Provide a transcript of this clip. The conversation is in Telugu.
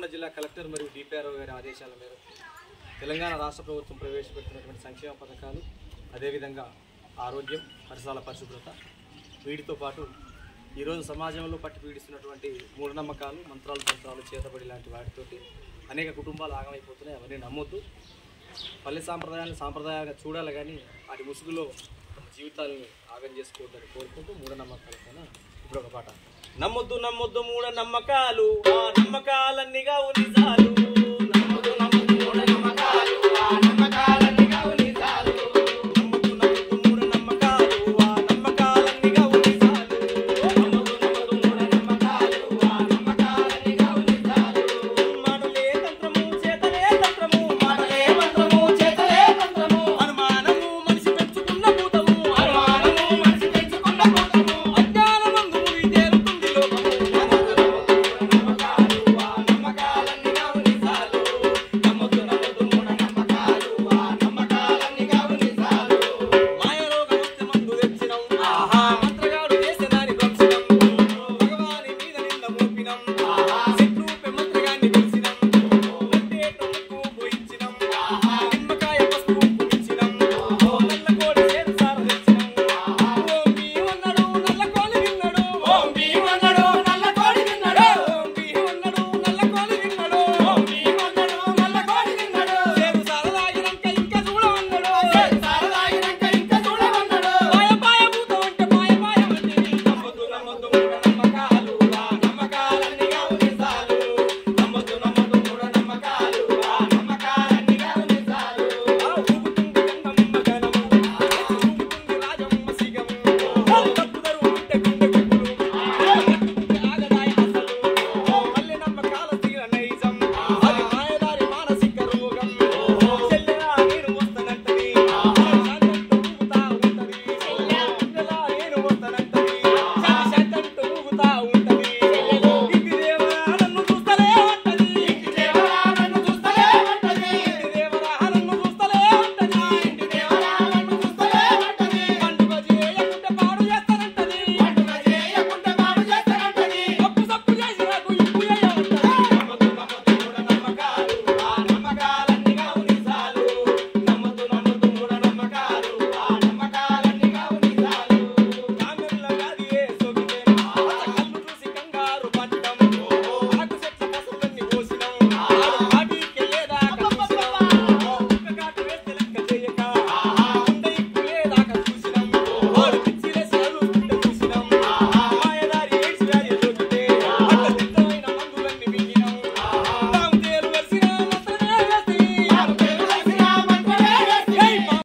నల్గొండ జిల్లా కలెక్టర్ మరియు డిపిఆర్ఓ గారి ఆదేశాల మేరకు తెలంగాణ రాష్ట్ర ప్రభుత్వం ప్రవేశపెడుతున్నటువంటి సంక్షేమ పథకాలు, అదేవిధంగా ఆరోగ్యం, పరిసరాల పరిశుభ్రత, వీటితో పాటు ఈరోజు సమాజంలో పట్టి పీడిస్తున్నటువంటి మూఢనమ్మకాలు, మంత్రాలు తంత్రాలు, చేతబడి లాంటి వాటితోటి అనేక కుటుంబాలు ఆగమైపోతున్నాయి. అవన్నీ నమ్మొద్దు. పల్లె సాంప్రదాయాలుగా చూడాలి, కానీ వాటి ముసుగులో జీవితాలను ఆగం చేసుకోవద్దని కోరుకుంటూ మూఢనమ్మకాల పైన ఇప్పుడు ఒక పాట. నమ్మొద్దు నమ్మొద్దు మూఢనమ్మకాలు, ఆ నమ్మకాలు